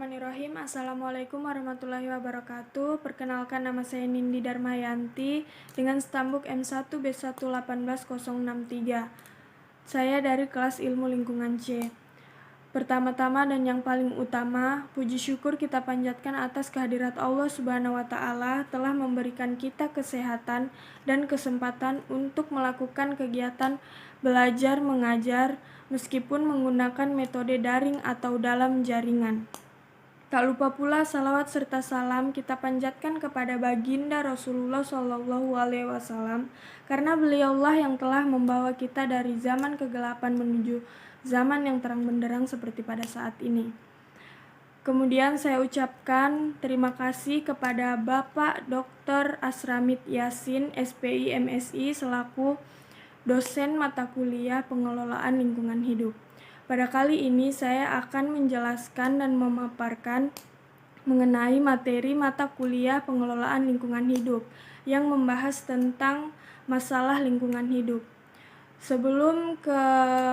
Bismillahirrahmanirrahim. Assalamualaikum warahmatullahi wabarakatuh. Perkenalkan, nama saya Nindi Darmayanti dengan stambuk M1B1818063. Saya dari kelas Ilmu Lingkungan C. Pertama-tama dan yang paling utama, puji syukur kita panjatkan atas kehadirat Allah Subhanahu wa Ta'ala telah memberikan kita kesehatan dan kesempatan untuk melakukan kegiatan belajar mengajar meskipun menggunakan metode daring atau dalam jaringan. Tak lupa pula salawat serta salam kita panjatkan kepada baginda Rasulullah SAW karena beliaulah yang telah membawa kita dari zaman kegelapan menuju zaman yang terang benderang seperti pada saat ini. Kemudian saya ucapkan terima kasih kepada Bapak Dr. Asramid Yasin, SPI MSI selaku dosen mata kuliah pengelolaan lingkungan hidup. Pada kali ini saya akan menjelaskan dan memaparkan mengenai materi mata kuliah pengelolaan lingkungan hidup yang membahas tentang masalah lingkungan hidup. Sebelum ke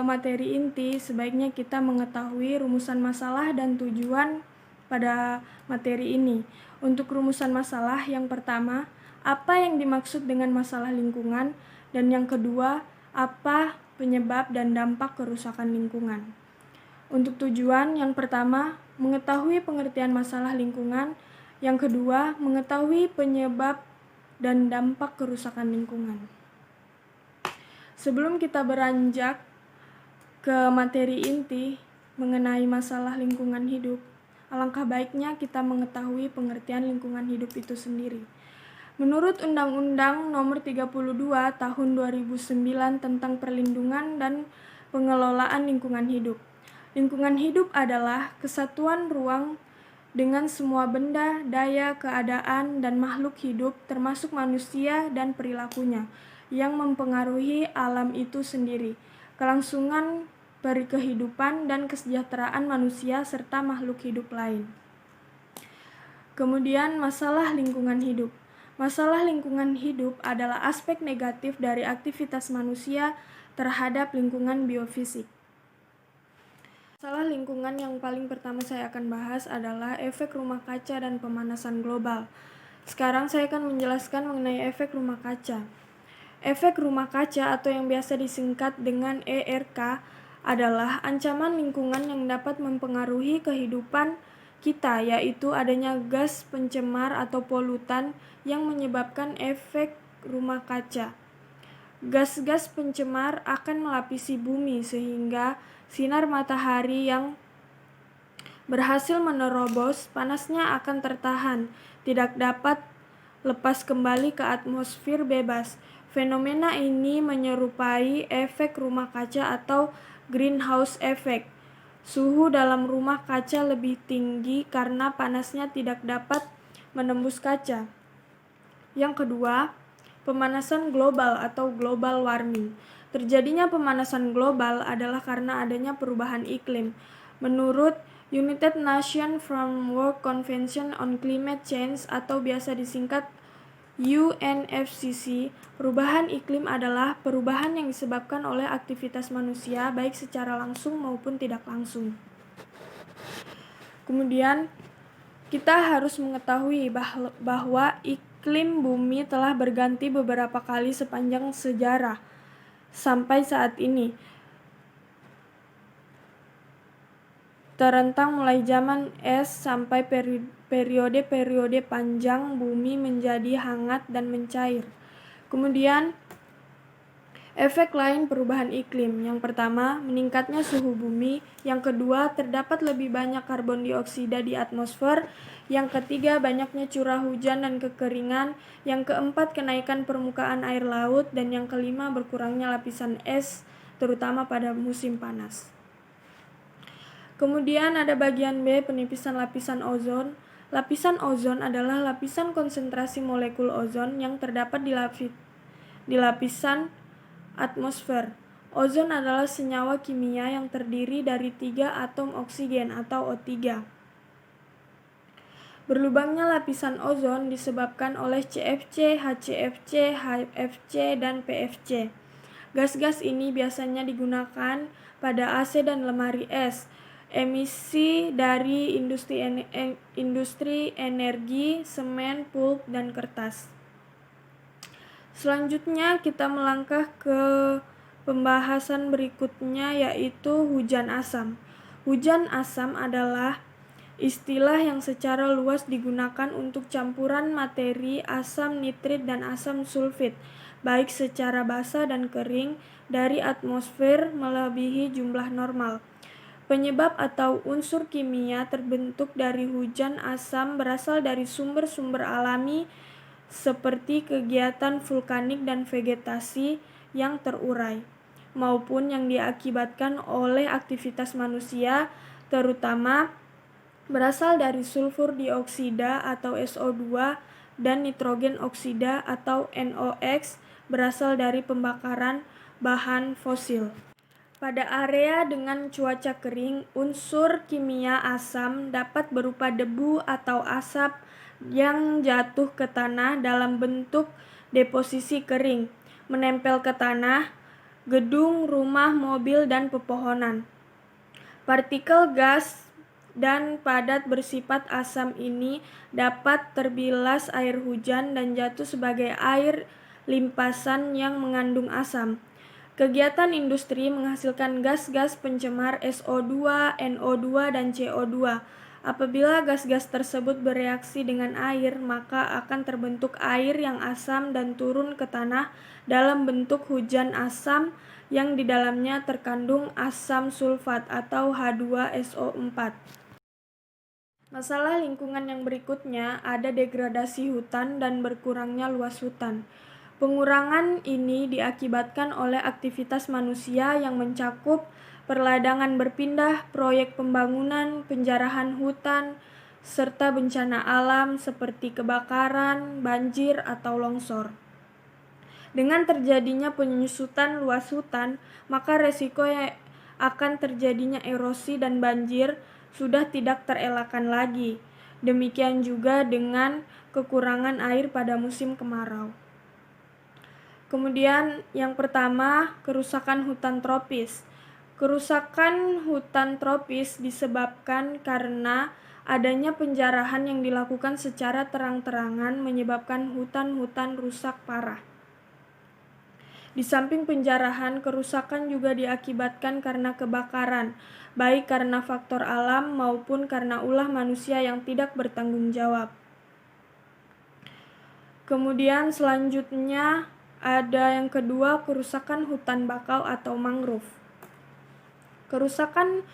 materi inti, sebaiknya kita mengetahui rumusan masalah dan tujuan pada materi ini. Untuk rumusan masalah, yang pertama, apa yang dimaksud dengan masalah lingkungan, dan yang kedua, apa penyebab dan dampak kerusakan lingkungan. Untuk tujuan, yang pertama, mengetahui pengertian masalah lingkungan, yang kedua, mengetahui penyebab dan dampak kerusakan lingkungan. Sebelum kita beranjak ke materi inti mengenai masalah lingkungan hidup, alangkah baiknya kita mengetahui pengertian lingkungan hidup itu sendiri. Menurut Undang-Undang Nomor 32 Tahun 2009 tentang Perlindungan dan Pengelolaan Lingkungan Hidup, lingkungan hidup adalah kesatuan ruang dengan semua benda, daya, keadaan, dan makhluk hidup termasuk manusia dan perilakunya yang mempengaruhi alam itu sendiri, kelangsungan kehidupan dan kesejahteraan manusia serta makhluk hidup lain. Kemudian masalah lingkungan hidup. Masalah lingkungan hidup adalah aspek negatif dari aktivitas manusia terhadap lingkungan biofisik. Masalah lingkungan yang paling pertama saya akan bahas adalah efek rumah kaca dan pemanasan global. Sekarang saya akan menjelaskan mengenai efek rumah kaca. Efek rumah kaca atau yang biasa disingkat dengan ERK adalah ancaman lingkungan yang dapat mempengaruhi kehidupan kita, yaitu adanya gas pencemar atau polutan yang menyebabkan efek rumah kaca. Gas-gas pencemar akan melapisi bumi sehingga sinar matahari yang berhasil menerobos panasnya akan tertahan, tidak dapat lepas kembali ke atmosfer bebas. Fenomena ini menyerupai efek rumah kaca atau greenhouse effect. Suhu dalam rumah kaca lebih tinggi karena panasnya tidak dapat menembus kaca. Yang kedua, pemanasan global atau global warming. Terjadinya pemanasan global adalah karena adanya perubahan iklim. Menurut United Nations Framework Convention on Climate Change atau biasa disingkat UNFCCC, perubahan iklim adalah perubahan yang disebabkan oleh aktivitas manusia baik secara langsung maupun tidak langsung. Kemudian kita harus mengetahui bahwa iklim bumi telah berganti beberapa kali sepanjang sejarah sampai saat ini. Terentang mulai zaman es sampai periode-periode panjang bumi menjadi hangat dan mencair. Kemudian, efek lain perubahan iklim. Yang pertama, meningkatnya suhu bumi. Yang kedua, terdapat lebih banyak karbon dioksida di atmosfer. Yang ketiga, banyaknya curah hujan dan kekeringan. Yang keempat, kenaikan permukaan air laut. Dan yang kelima, berkurangnya lapisan es, terutama pada musim panas. Kemudian ada bagian B, penipisan lapisan ozon. Lapisan ozon adalah lapisan konsentrasi molekul ozon yang terdapat di lapisan atmosfer. Ozon adalah senyawa kimia yang terdiri dari 3 atom oksigen atau O3. Berlubangnya lapisan ozon disebabkan oleh CFC, HCFC, HFC, dan PFC. Gas-gas ini biasanya digunakan pada AC dan lemari es. emisi dari industri energi, semen, pulp, dan kertas. Selanjutnya kita melangkah ke pembahasan berikutnya, yaitu hujan asam. Hujan asam adalah istilah yang secara luas digunakan untuk campuran materi asam nitrit dan asam sulfit, baik secara basah dan kering, dari atmosfer melebihi jumlah normal. Penyebab atau unsur kimia terbentuk dari hujan asam berasal dari sumber-sumber alami seperti kegiatan vulkanik dan vegetasi yang terurai, maupun yang diakibatkan oleh aktivitas manusia, terutama berasal dari sulfur dioksida atau SO2 dan nitrogen oksida atau NOx berasal dari pembakaran bahan fosil. Pada area dengan cuaca kering, unsur kimia asam dapat berupa debu atau asap yang jatuh ke tanah dalam bentuk deposisi kering, menempel ke tanah, gedung, rumah, mobil, dan pepohonan. Partikel gas dan padat bersifat asam ini dapat terbilas air hujan dan jatuh sebagai air limpasan yang mengandung asam. Kegiatan industri menghasilkan gas-gas pencemar SO2, NO2, dan CO2. Apabila gas-gas tersebut bereaksi dengan air, maka akan terbentuk air yang asam dan turun ke tanah dalam bentuk hujan asam yang di dalamnya terkandung asam sulfat atau H2SO4. Masalah lingkungan yang berikutnya ada degradasi hutan dan berkurangnya luas hutan. Pengurangan ini diakibatkan oleh aktivitas manusia yang mencakup perladangan berpindah, proyek pembangunan, penjarahan hutan, serta bencana alam seperti kebakaran, banjir, atau longsor. Dengan terjadinya penyusutan luas hutan, maka resiko akan terjadinya erosi dan banjir sudah tidak terelakkan lagi. Demikian juga dengan kekurangan air pada musim kemarau. Kemudian yang pertama, kerusakan hutan tropis. Kerusakan hutan tropis disebabkan karena adanya penjarahan yang dilakukan secara terang-terangan menyebabkan hutan-hutan rusak parah. Di samping penjarahan, kerusakan juga diakibatkan karena kebakaran, baik karena faktor alam maupun karena ulah manusia yang tidak bertanggung jawab. Kemudian selanjutnya ada yang kedua, kerusakan hutan bakau atau mangrove. Kerusakan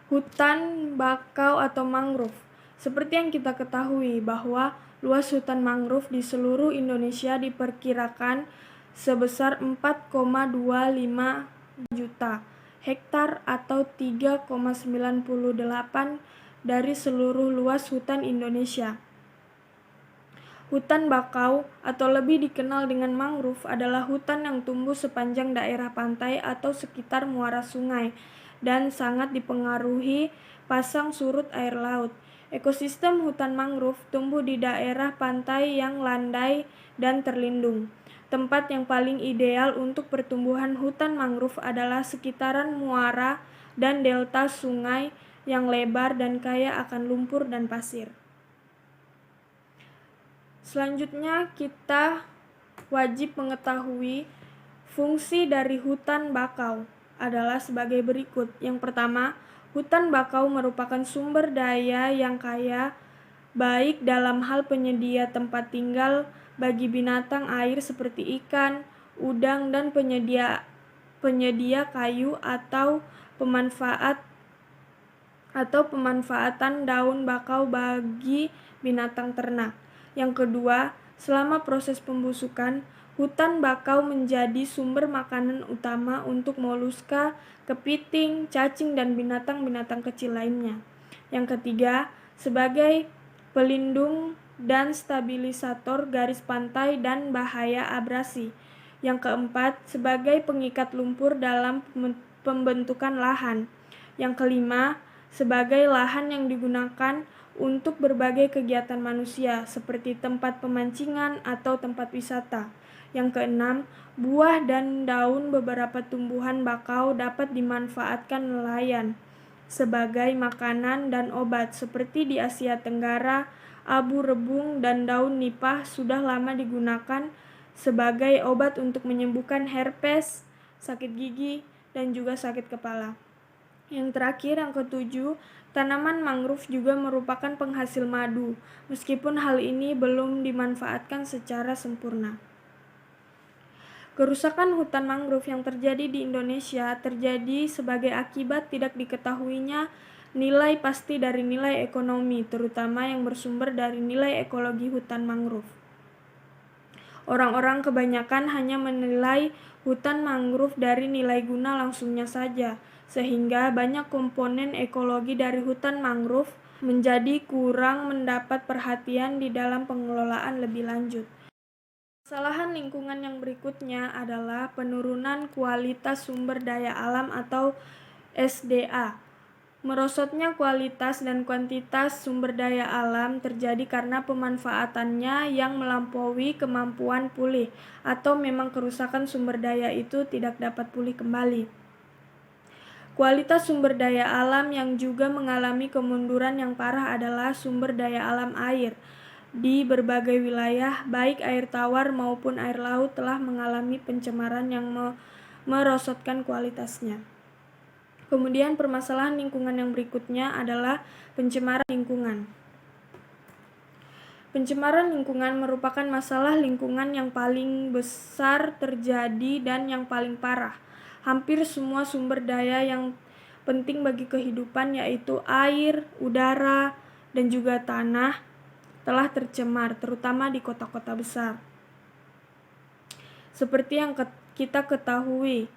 hutan bakau atau mangrove. Seperti yang kita ketahui bahwa luas hutan mangrove di seluruh Indonesia diperkirakan sebesar 4,25 juta hektar atau 3,98 dari seluruh luas hutan Indonesia. Hutan bakau atau lebih dikenal dengan mangrove adalah hutan yang tumbuh sepanjang daerah pantai atau sekitar muara sungai dan sangat dipengaruhi pasang surut air laut. Ekosistem hutan mangrove tumbuh di daerah pantai yang landai dan terlindung. Tempat yang paling ideal untuk pertumbuhan hutan mangrove adalah sekitaran muara dan delta sungai yang lebar dan kaya akan lumpur dan pasir. Selanjutnya kita wajib mengetahui fungsi dari hutan bakau adalah sebagai berikut. Yang pertama, hutan bakau merupakan sumber daya yang kaya baik dalam hal penyedia tempat tinggal bagi binatang air seperti ikan, udang, dan penyedia kayu atau pemanfaatan daun bakau bagi binatang ternak. Yang kedua, selama proses pembusukan, hutan bakau menjadi sumber makanan utama untuk moluska, kepiting, cacing, dan binatang-binatang kecil lainnya. Yang ketiga, sebagai pelindung dan stabilisator garis pantai dan bahaya abrasi. Yang keempat, sebagai pengikat lumpur dalam pembentukan lahan. Yang kelima, sebagai lahan yang digunakan untuk berbagai kegiatan manusia seperti tempat pemancingan atau tempat wisata. Yang keenam, buah dan daun beberapa tumbuhan bakau dapat dimanfaatkan nelayan. sebagai makanan dan obat. Seperti di Asia Tenggara, abu rebung dan daun nipah sudah lama digunakan sebagai obat untuk menyembuhkan herpes, sakit gigi, dan juga sakit kepala. Yang terakhir, yang ketujuh, tanaman mangrove juga merupakan penghasil madu, meskipun hal ini belum dimanfaatkan secara sempurna. Kerusakan hutan mangrove yang terjadi di Indonesia terjadi sebagai akibat tidak diketahuinya nilai pasti dari nilai ekonomi, terutama yang bersumber dari nilai ekologi hutan mangrove. Orang-orang kebanyakan hanya menilai hutan mangrove dari nilai guna langsungnya saja, sehingga banyak komponen ekologi dari hutan mangrove menjadi kurang mendapat perhatian di dalam pengelolaan lebih lanjut. Kesalahan lingkungan yang berikutnya adalah penurunan kualitas sumber daya alam atau SDA. Merosotnya kualitas dan kuantitas sumber daya alam terjadi karena pemanfaatannya yang melampaui kemampuan pulih, atau memang kerusakan sumber daya itu tidak dapat pulih kembali. Kualitas sumber daya alam yang juga mengalami kemunduran yang parah adalah sumber daya alam air. Di berbagai wilayah, baik air tawar maupun air laut telah mengalami pencemaran yang merosotkan kualitasnya. Kemudian permasalahan lingkungan yang berikutnya adalah pencemaran lingkungan. Pencemaran lingkungan merupakan masalah lingkungan yang paling besar terjadi dan yang paling parah. Hampir semua sumber daya yang penting bagi kehidupan, yaitu air, udara, dan juga tanah, telah tercemar, terutama di kota-kota besar. Seperti yang kita ketahui,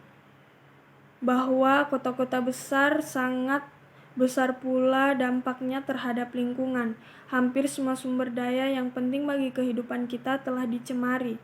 bahwa kota-kota besar sangat besar pula dampaknya terhadap lingkungan. Hampir semua sumber daya yang penting bagi kehidupan kita telah dicemari.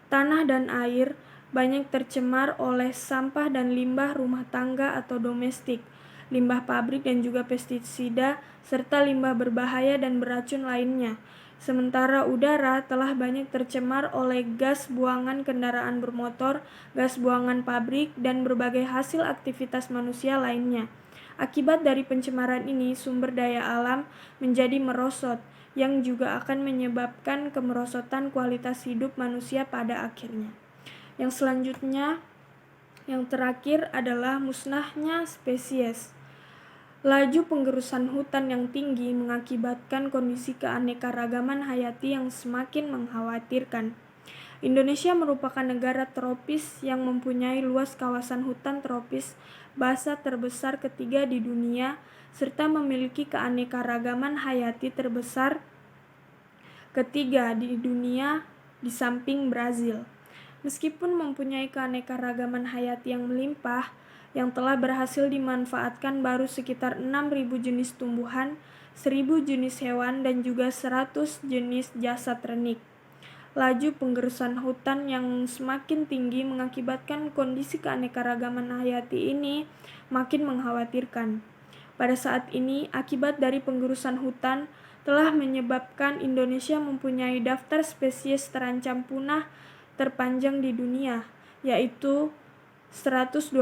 Tanah dan air banyak tercemar oleh sampah dan limbah rumah tangga atau domestik, limbah pabrik dan juga pestisida, serta limbah berbahaya dan beracun lainnya. Sementara udara telah banyak tercemar oleh gas buangan kendaraan bermotor, gas buangan pabrik, dan berbagai hasil aktivitas manusia lainnya. Akibat dari pencemaran ini, sumber daya alam menjadi merosot, yang juga akan menyebabkan kemerosotan kualitas hidup manusia pada akhirnya. Yang selanjutnya, yang terakhir adalah musnahnya spesies. Laju penggerusan hutan yang tinggi mengakibatkan kondisi keanekaragaman hayati yang semakin mengkhawatirkan. Indonesia merupakan negara tropis yang mempunyai luas kawasan hutan tropis basah terbesar ketiga di dunia, serta memiliki keanekaragaman hayati terbesar ketiga di dunia di samping Brazil. Meskipun mempunyai keanekaragaman hayati yang melimpah, yang telah berhasil dimanfaatkan baru sekitar 6.000 jenis tumbuhan, 1.000 jenis hewan, dan juga 100 jenis jasad renik. Laju penggerusan hutan yang semakin tinggi mengakibatkan kondisi keanekaragaman hayati ini makin mengkhawatirkan. Pada saat ini, akibat dari penggerusan hutan telah menyebabkan Indonesia mempunyai daftar spesies terancam punah terpanjang di dunia, yaitu 126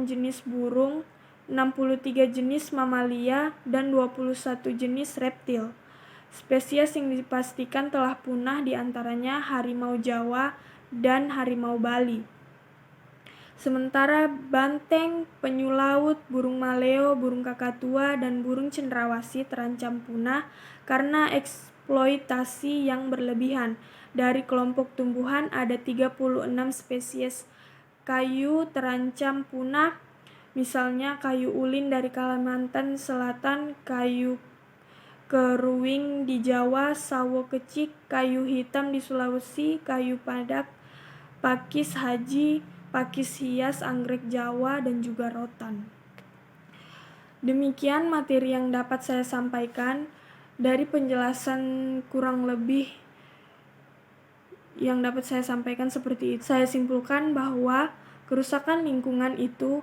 jenis burung, 63 jenis mamalia, dan 21 jenis reptil. Spesies yang dipastikan telah punah diantaranya harimau Jawa dan harimau Bali. Sementara banteng, penyu laut, burung maleo, burung kakatua, dan burung cendrawasih terancam punah karena eksploitasi yang berlebihan. Dari kelompok tumbuhan ada 36 spesies kayu terancam punah, misalnya kayu ulin dari Kalimantan Selatan, kayu keruing di Jawa, sawo kecik, kayu hitam di Sulawesi, kayu padak, pakis haji, pakis hias, anggrek Jawa, dan juga rotan. Demikian materi yang dapat saya sampaikan. Dari penjelasan kurang lebih yang dapat saya sampaikan seperti itu, saya simpulkan bahwa kerusakan lingkungan itu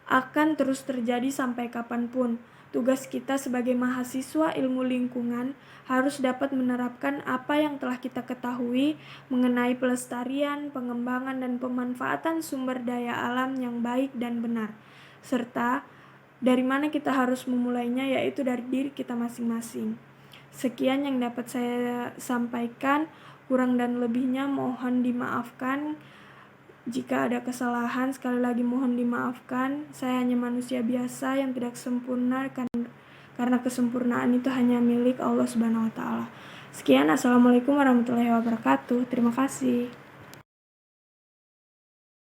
akan terus terjadi sampai kapanpun. Tugas kita sebagai mahasiswa ilmu lingkungan harus dapat menerapkan apa yang telah kita ketahui mengenai pelestarian, pengembangan, dan pemanfaatan sumber daya alam yang baik dan benar, serta Dari mana kita harus memulainya, yaitu dari diri kita masing-masing. Sekian yang dapat saya sampaikan, kurang dan lebihnya mohon dimaafkan. Jika ada kesalahan, sekali lagi mohon dimaafkan. Saya hanya manusia biasa yang tidak sempurna, karena kesempurnaan itu hanya milik Allah Subhanahu wa Ta'ala. Sekian, assalamualaikum warahmatullahi wabarakatuh. Terima kasih.